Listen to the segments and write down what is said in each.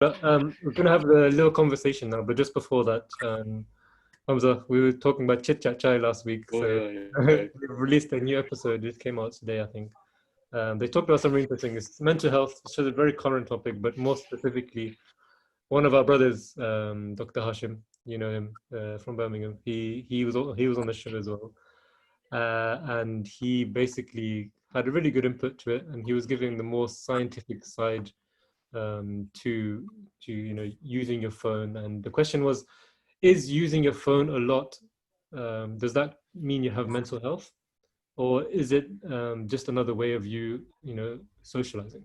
We're going to have a little conversation now, but just before that, Hamza, we were talking about Chit Chat Chai last week. Oh, So yeah. we've released a new episode. It came out today, I think. They talked about something interesting. It's mental health, which is a very current topic, but more specifically, one of our brothers, Dr. Hashim, you know him from Birmingham. He was on the show as well, and he basically had a really good input to it, and he was giving the more scientific side to using your phone. And the question was, is using your phone a lot, does that mean you have mental health, or is it just another way of socializing?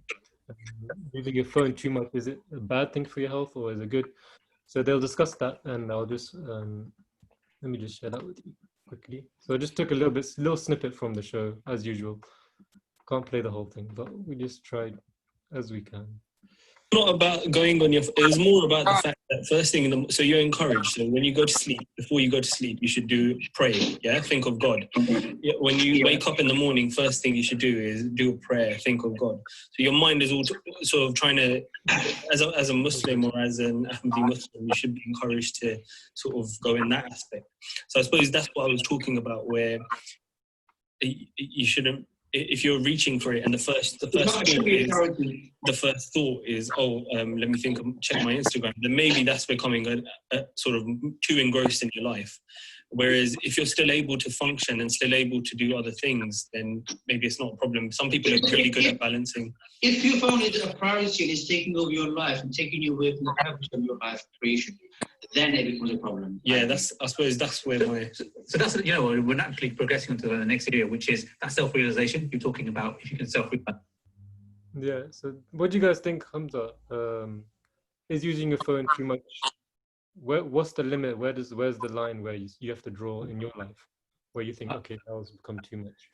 Using your phone too much, is it a bad thing for your health, or is it good? So they'll discuss that, and I'll just let me just share that with you quickly. So I just took a little snippet from the show as usual. Can't play the whole thing, but we just tried as we can. Not about going on it was more about the fact that first thing so you're encouraged. So when you go to sleep, before you go to sleep, you should pray. Yeah, think of God. Yeah, when you wake up in the morning, first thing you should do is do a prayer, think of God. So your mind is all sort of trying to, as a Muslim or as an Ahmadi Muslim, you should be encouraged to sort of go in that aspect. So I suppose that's what I was talking about, where you shouldn't. If you're reaching for it, and the first thought is, let me check my Instagram, then maybe that's becoming a sort of too engrossed in your life. Whereas if you're still able to function and still able to do other things, then maybe it's not a problem. Some people are really good at balancing. If you found it a priority and it's taking over your life and taking you away from the purpose of your life creation, then it becomes a problem. Yeah, I suppose that's where So that's, we're naturally progressing onto the next area, which is that self-realization you're talking about, if you can self-realize. Yeah, so what do you guys think, Hamza? Is using your phone too much? What's the limit? Where's the line where you have to draw in your life, where you think, okay, that has become too much?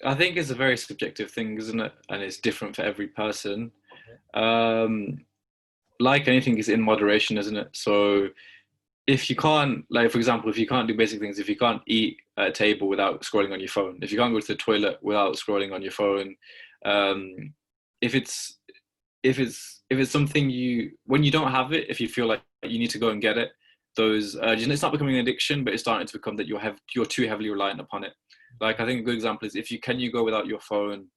I think it's a very subjective thing, isn't it? And it's different for every person. Like anything, is in moderation, isn't it? So if you can't, like, for example, if you can't do basic things, if you can't eat at a table without scrolling on your phone, if you can't go to the toilet without scrolling on your phone, if it's something when you don't have it, if you feel like you need to go and get it, those urges, and it's not becoming an addiction, but it's starting to become that you're too heavily reliant upon it. Like, I think a good example is, can you go without your phone?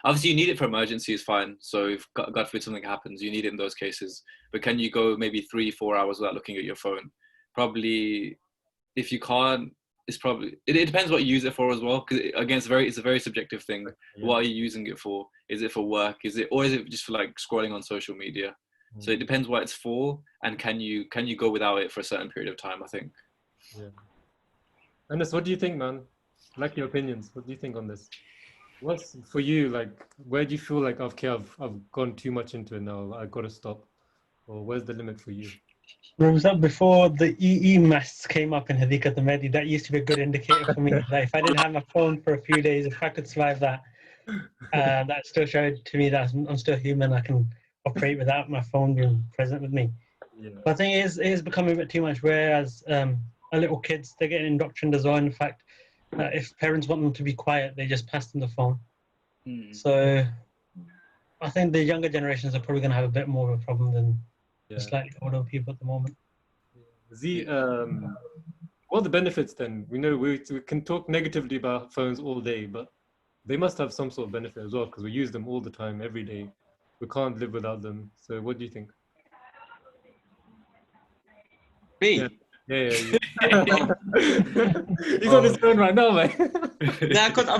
Obviously, you need it for emergencies, fine. So if God forbid something happens, you need it in those cases. But can you go maybe 3-4 hours without looking at your phone? Probably. If you can't, it depends what you use it for as well. Because again, it's a very subjective thing. Yeah. What are you using it for? Is it for work? Or is it just for like scrolling on social media? Mm. So it depends what it's for, and can you go without it for a certain period of time, I think. Yeah. Anas, what do you think, man? I like your opinions. What do you think on this? What's for you, like, where do you feel like, okay, I've gone too much into it now, I've got to stop? Or where's the limit for you? Was that before the EE masts came up in Hadiqat al-Mahdi? That used to be a good indicator for me. Like, if I didn't have my phone for a few days, if I could survive that, that still showed to me that I'm still human. I can operate without my phone being present with me. Yeah. But I think it is becoming a bit too much, whereas little kids, they're getting indoctrinated as well. In fact, if parents want them to be quiet, they just pass them the phone. So I think the younger generations are probably going to have a bit more of a problem than the slightly older people at the moment. What are the benefits then? We know we can talk negatively about phones all day, but they must have some sort of benefit as well, because we use them all the time, every day. We can't live without them. So what do you think? Me? Yeah. He's on his phone right now, man. Nah, because I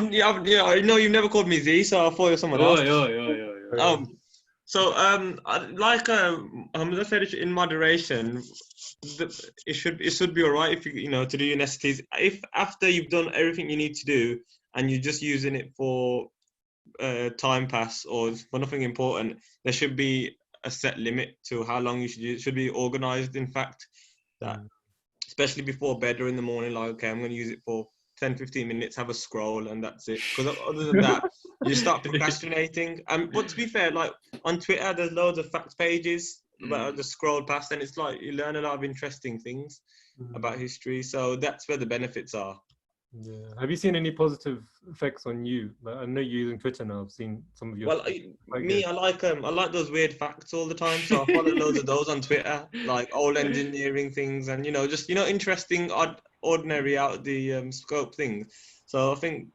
know you've never called me Z, so I thought it was someone else. Let's say in moderation, it should be alright if you to do your necessities. If after you've done everything you need to do and you're just using it for time pass or for nothing important, there should be a set limit to how long you should use. It should be organized, in fact, that. Especially before bed or in the morning, like, okay, I'm going to use it for 10-15 minutes, have a scroll, and that's it. Because other than that, you start procrastinating. But to be fair, like on Twitter, there's loads of fact pages about the scroll past, and it's like you learn a lot of interesting things about history. So that's where the benefits are. Yeah. Have you seen any positive effects on you? Like, I know you're using Twitter now. I've seen some of your. Well, me, I like those weird facts all the time. So I follow loads of those on Twitter, like old engineering things, and just interesting, ordinary, out of the scope things. So I think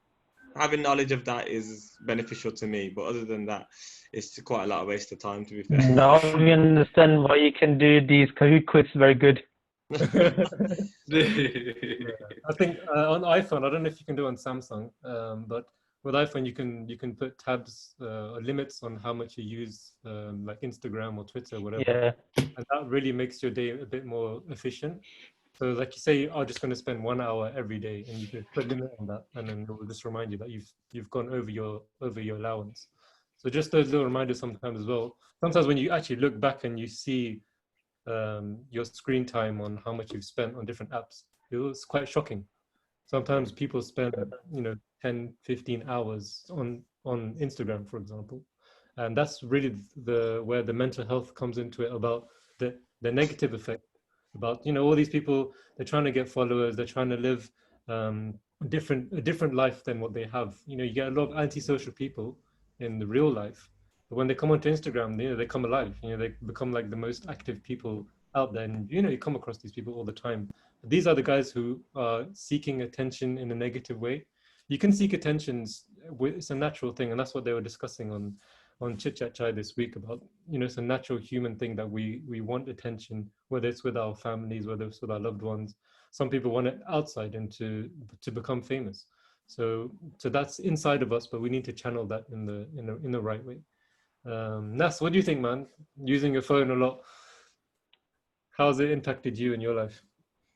having knowledge of that is beneficial to me. But other than that, it's quite a lot of waste of time, to be fair. Now we understand why you can do these Kahoot quiz very good. I think on iPhone, I don't know if you can do it on Samsung, but with iPhone you can put tabs or limits on how much you use, like Instagram or Twitter, whatever. Yeah. And that really makes your day a bit more efficient. So like you say, I'm just going to spend 1 hour every day, and you can put a limit on that, and then it will just remind you that you've gone over your allowance. So just those little reminders sometimes as well. Sometimes when you actually look back and you see your screen time on how much you've spent on different apps, it was quite shocking. Sometimes people spend 10, 15 hours on Instagram, for example, and that's really where the mental health comes into it, about the negative effect, about all these people, they're trying to get followers, they're trying to live a different life than what they have. You get a lot of antisocial people in the real life, but when they come onto Instagram, they come alive. They become like the most active people out there, and you come across these people all the time. These are the guys who are seeking attention in a negative way. You can seek attentions, it's a natural thing, and that's what they were discussing on Chit Chat Chai this week, about it's a natural human thing that we want attention, whether it's with our families, whether it's with our loved ones. Some people want it outside and to become famous. So that's inside of us, but we need to channel that in the right way. Nas, what do you think, man? Using your phone a lot, how's it impacted you in your life?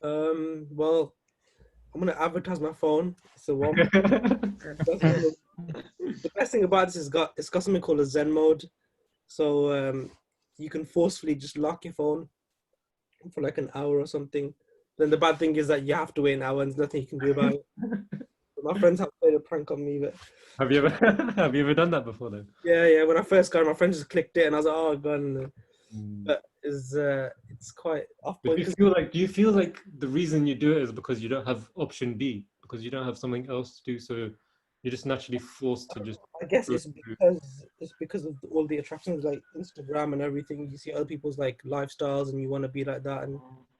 Well, I'm gonna advertise my phone. So one. The best thing about this is it's got something called a Zen mode. So you can forcefully just lock your phone for like an hour or something. Then the bad thing is that you have to wait an hour and there's nothing you can do about it. My friends have played a prank on me, but have you ever done that before then? Yeah. When I first got it, my friend just clicked it, and I was like, "Oh god!" But it's quite off-putting. Do you feel like the reason you do it is because you don't have option B, because you don't have something else to do, so you're just naturally forced to just? I guess it's because of all the attractions like Instagram and everything. You see other people's like lifestyles, and you want to be like that, and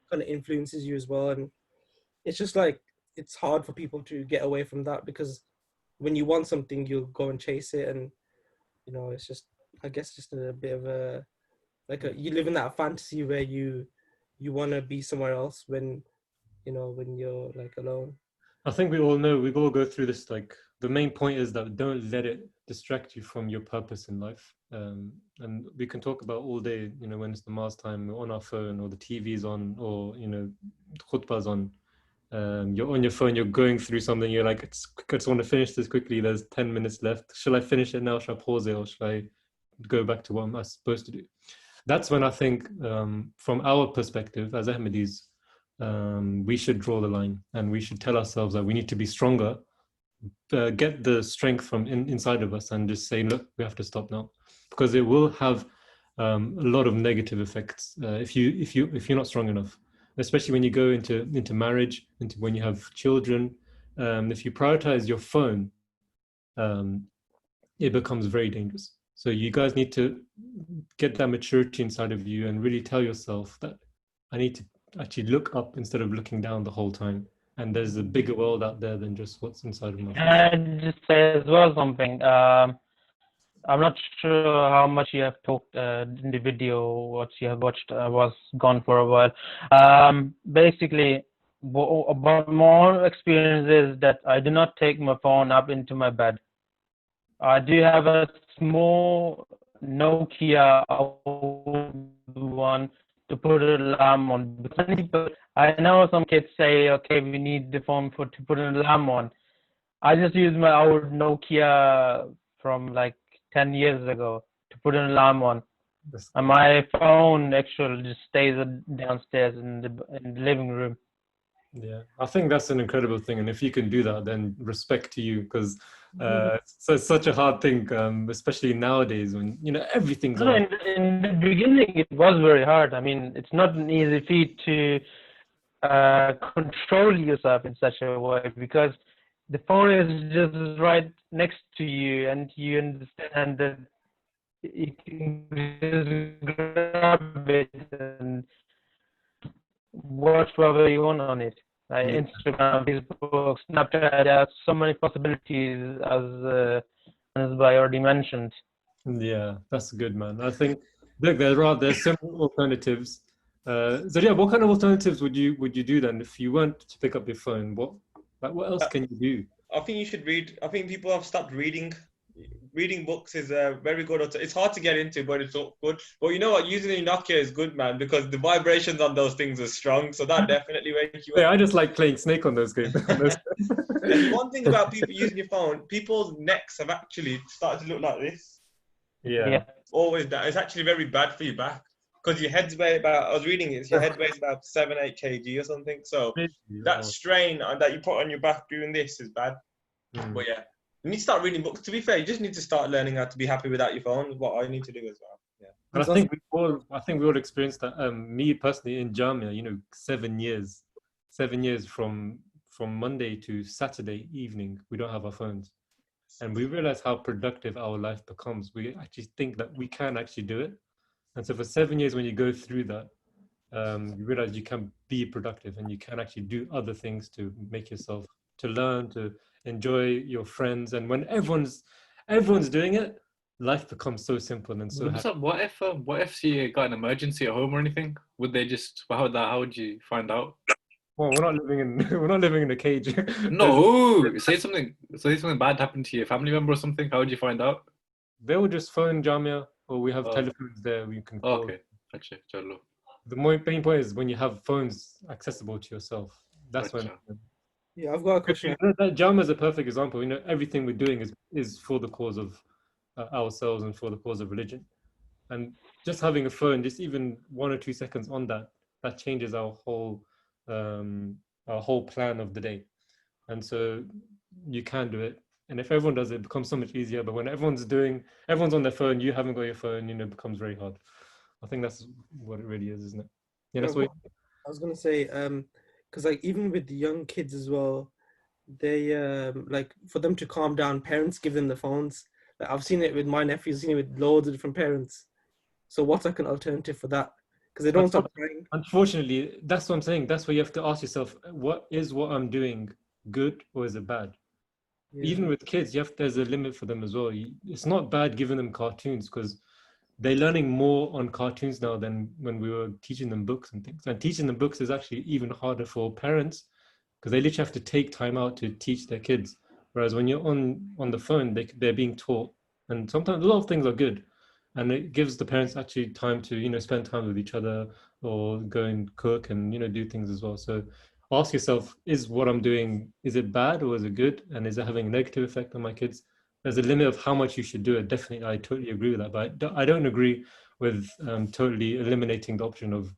kind of influences you as well. And it's just like, it's hard for people to get away from that, because when you want something, you'll go and chase it, and it's just, I guess, just a bit of you live in that fantasy where you want to be somewhere else when you're like alone. I think we all go through this. Like, the main point is that don't let it distract you from your purpose in life. And we can talk about all day, when it's namaz time, we're on our phone, or the TV's on, or khutbah's on. You're on your phone, you're going through something, you're like, I just want to finish this quickly, there's 10 minutes left. Shall I finish it now? Shall I pause it, or shall I go back to what I'm supposed to do? That's when I think, from our perspective as Ahmadis, we should draw the line, and we should tell ourselves that we need to be stronger, get the strength from inside of us, and just say, look, we have to stop now, because it will have a lot of negative effects if you're not strong enough. Especially when you go into marriage, into when you have children. If you prioritize your phone, it becomes very dangerous. So you guys need to get that maturity inside of you and really tell yourself that I need to actually look up instead of looking down the whole time. And there's a bigger world out there than just what's inside of my phone. Can I just say as well something? I'm not sure how much you have talked in the video, what you have watched. I was gone for a while. Basically, about my own experience is that I do not take my phone up into my bed. I do have a small Nokia one to put an alarm on. I know some kids say, okay, we need the phone to put an alarm on. I just use my old Nokia from like 10 years ago to put an alarm on. And my phone actually just stays downstairs in the living room. Yeah, I think that's an incredible thing, and if you can do that, then respect to you, because it's such a hard thing, especially nowadays when everything's on. In the beginning, it was very hard. I mean, it's not an easy feat to control yourself in such a way, because the phone is just right next to you, and you understand that you can just grab it and watch whatever you want on it. Like Yeah. Instagram, Facebook, Snapchat, there are so many possibilities as I already mentioned. Yeah, that's good, man. I think look, there's several alternatives. So yeah, what kind of alternatives would you do then if you weren't to pick up your phone? What else can you do? I think you should read. I think people have stopped reading. Reading books is a very good. It's hard to get into, but it's good. But you know what? Using a Nokia is good, man, because the vibrations on those things are strong. So that definitely wakes you Yeah, up. I just like playing Snake on those games. And one thing about people using your phone, people's necks have actually started to look like this. Yeah. Always that. It's actually very bad for your back because your head's weight about. I was reading it. Your head weighs about 7-8 kg or something. So that strain that you put on your back doing this is bad. But yeah, you need to start reading books. To be fair, you just need to start learning how to be happy without your phone. Is what I need to do as well. Yeah. And I think we all experienced that. Me personally in Jamia, you know, 7 years from Monday to Saturday evening, we don't have our phones, and we realize how productive our life becomes. We actually think that we can actually do it, and so for 7 years, when you go through that, you realize you can be productive and you can actually do other things to make yourself, to learn, to enjoy your friends, and when everyone's doing it, life becomes so simple and so happy. What if you got an emergency at home or anything? Would they just how would you find out? Well, we're not living in a cage. No, say something bad happened to your family member or something. How would you find out? They will just phone Jamia, or we have telephones there we can call. Okay, gotcha. Chalo. The main point is when you have phones accessible to yourself. That's when. Yeah, I've got a question. That Jamia is a perfect example. You know, everything we're doing is for the cause of ourselves and for the cause of religion, and just having a phone, just even 1 or 2 seconds on that changes our whole plan of the day. And so you can do it, and if everyone does it, it becomes so much easier. But when everyone's on their phone, you haven't got your phone, you know, it becomes very hard. I think that's what it really is, isn't it? Yeah, that's what I was gonna say, because like even with the young kids as well, they like for them to calm down, parents give them the phones. Like, I've seen it with my nephews, seen it with loads of different parents. So what's like an alternative for that? Because they don't stop crying. Unfortunately, that's what I'm saying. That's where you have to ask yourself, what I'm doing good or is it bad? Yeah. Even with kids, there's a limit for them as well. It's not bad giving them cartoons because they're learning more on cartoons now than when we were teaching them books and things. And teaching them books is actually even harder for parents because they literally have to take time out to teach their kids. Whereas when you're on the phone, they're being taught, and sometimes a lot of things are good, and it gives the parents actually time to, you know, spend time with each other or go and cook and, you know, do things as well. So ask yourself, is what I'm doing, is it bad or is it good? And is it having a negative effect on my kids? There's a limit of how much you should do it. Definitely, I totally agree with that. But I don't agree with totally eliminating the option of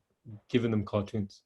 giving them cartoons.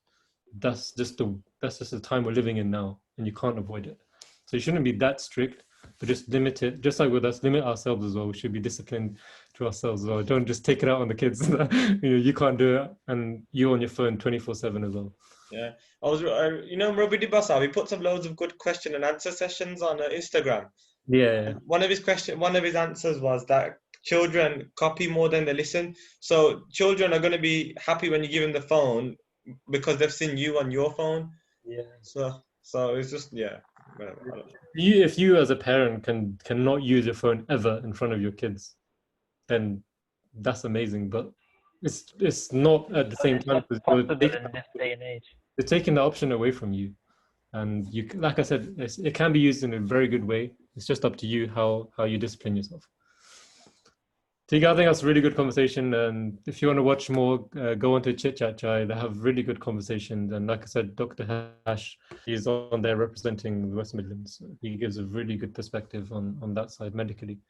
That's just the time we're living in now, and you can't avoid it. So you shouldn't be that strict, but just limit it. Just like with us, limit ourselves as well. We should be disciplined to ourselves as well. Don't just take it out on the kids. You know, you can't do it, and you're on your phone 24/7 as well. Yeah, I was, you know, Robbie Dibasa, he puts up loads of good question and answer sessions on Instagram. Yeah. One of his answers was that children copy more than they listen. So children are going to be happy when you give them the phone because they've seen you on your phone. Yeah. So it's just, yeah. Whatever. If you as a parent cannot use your phone ever in front of your kids, then that's amazing. But it's not at the same time because in this day and age. They're taking the option away from you, and you, like I said, it can be used in a very good way. It's just up to you how you discipline yourself. Tika, I think that's a really good conversation. And if you want to watch more, go on to Chit Chat Chai. They have really good conversations. And like I said, Dr. Hash, he's on there representing the West Midlands. He gives a really good perspective on that side medically.